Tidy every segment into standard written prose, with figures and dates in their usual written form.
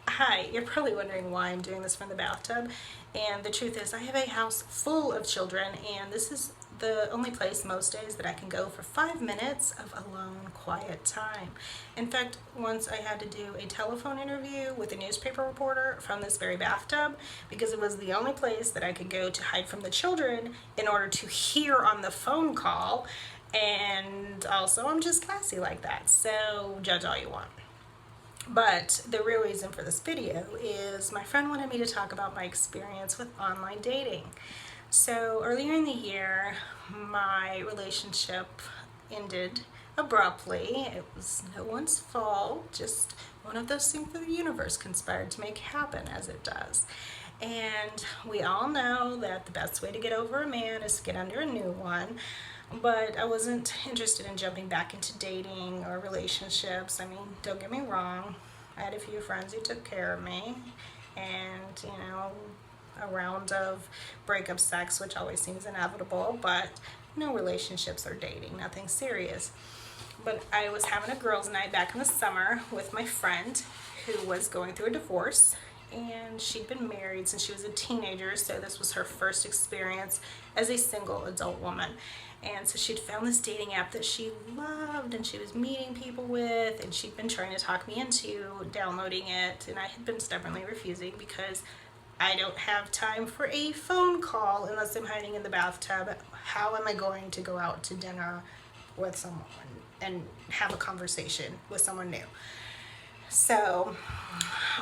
Hi, you're probably wondering why I'm doing this from the bathtub. And the truth is, I have a house full of children, and this is the only place most days that I can go for 5 minutes of alone, quiet time. In fact, once I had to do a telephone interview with a newspaper reporter from this very bathtub because it was the only place that I could go to hide from the children in order to hear on the phone call. And also, I'm just classy like that, so judge all you want. But the real reason for this video is my friend wanted me to talk about my experience with online dating. So earlier in the year, my relationship ended abruptly. It was no one's fault, just one of those things that the universe conspired to make happen as it does. And we all know that the best way to get over a man is to get under a new one. But I wasn't interested in jumping back into dating or relationships. I mean, don't get me wrong. I had a few friends who took care of me, and a round of breakup sex, which always seems inevitable, but no relationships or dating, nothing serious. But I was having a girls' night back in the summer with my friend who was going through a divorce, and she'd been married since she was a teenager, so this was her first experience as a single adult woman. And so she'd found this dating app that she loved and she was meeting people with, and she'd been trying to talk me into downloading it, and I had been stubbornly refusing because I don't have time for a phone call unless I'm hiding in the bathtub. How am I going to go out to dinner with someone and have a conversation with someone new? So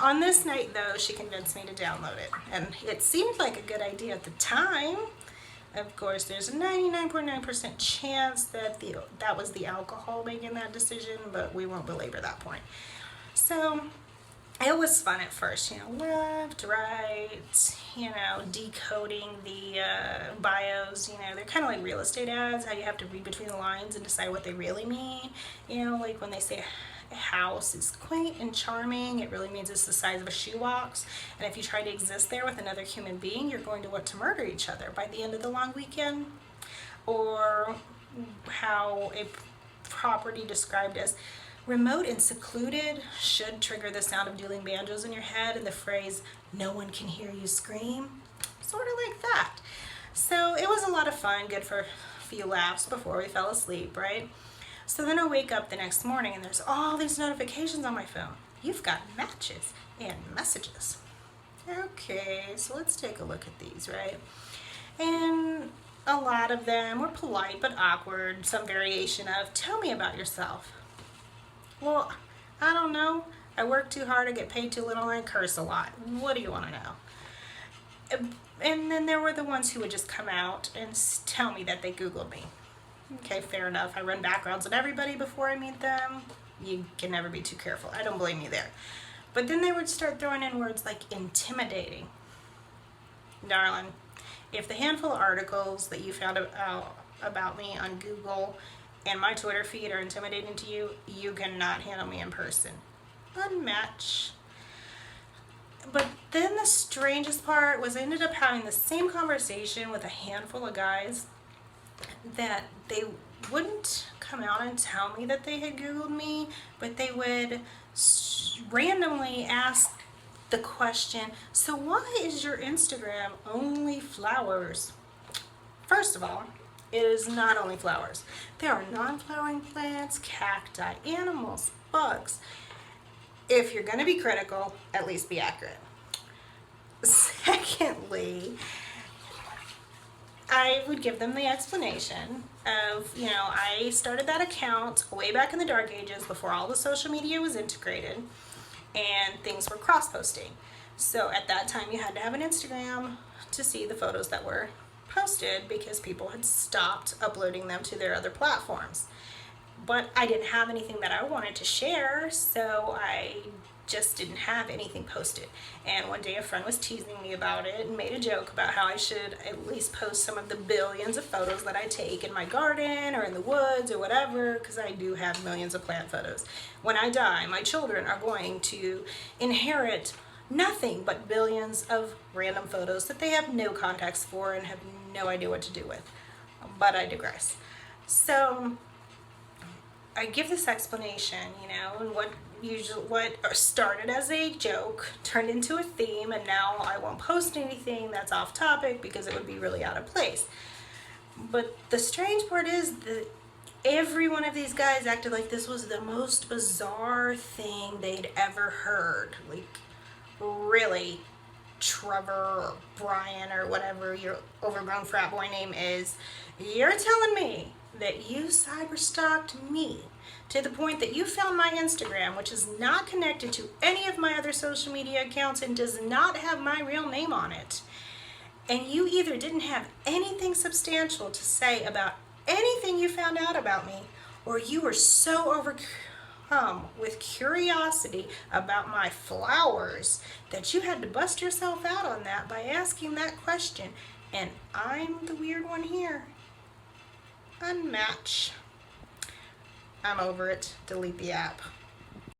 on this night though, she convinced me to download it, and it seemed like a good idea at the time. Of course, there's a 99.9% chance that that was the alcohol making that decision, but we won't belabor that point. So it was fun at first, left, right, decoding the bios. They're kind of like real estate ads, how you have to read between the lines and decide what they really mean. Like when they say a house is quaint and charming, it really means it's the size of a shoebox. And if you try to exist there with another human being, you're going to want to murder each other by the end of the long weekend. Or how a property described as remote and secluded should trigger the sound of dueling banjos in your head and the phrase, "no one can hear you scream." Sort of like that. So it was a lot of fun, good for a few laughs before we fell asleep, right? So then I wake up the next morning and there's all these notifications on my phone. You've got matches and messages. Okay, so let's take a look at these, right? And a lot of them were polite but awkward, some variation of, "tell me about yourself." Well, I don't know. I work too hard, I get paid too little, and I curse a lot. What do you want to know? And then there were the ones who would just come out and tell me that they Googled me. Okay, fair enough. I run backgrounds on everybody before I meet them. You can never be too careful. I don't blame you there. But then they would start throwing in words like intimidating. Darling, if the handful of articles that you found out about me on Google and my Twitter feed are intimidating to you, you cannot handle me in person. Unmatch. But then the strangest part was I ended up having the same conversation with a handful of guys that they wouldn't come out and tell me that they had Googled me, but they would randomly ask the question, "so why is your Instagram only flowers?" First of all, it is not only flowers. There are non-flowering plants, cacti, animals, bugs. If you're going to be critical, at least be accurate. Secondly, I would give them the explanation of, I started that account way back in the dark ages before all the social media was integrated and things were cross-posting. So at that time you had to have an Instagram to see the photos that were posted because people had stopped uploading them to their other platforms. But I didn't have anything that I wanted to share, so I just didn't have anything posted. And one day a friend was teasing me about it and made a joke about how I should at least post some of the billions of photos that I take in my garden or in the woods or whatever, because I do have millions of plant photos. When I die, my children are going to inherit nothing but billions of random photos that they have no context for and have no idea what to do with. But I digress. So I give this explanation, and what usually what started as a joke turned into a theme, and now I won't post anything that's off topic because it would be really out of place. But the strange part is that every one of these guys acted like this was the most bizarre thing they'd ever heard. Like, really, Trevor or Brian or whatever your overgrown frat boy name is, you're telling me that you cyberstalked me to the point that you found my Instagram, which is not connected to any of my other social media accounts and does not have my real name on it. And you either didn't have anything substantial to say about anything you found out about me, or you were so overcome with curiosity about my flowers that you had to bust yourself out on that by asking that question. And I'm the weird one here. Unmatch. I'm over it. Delete the app.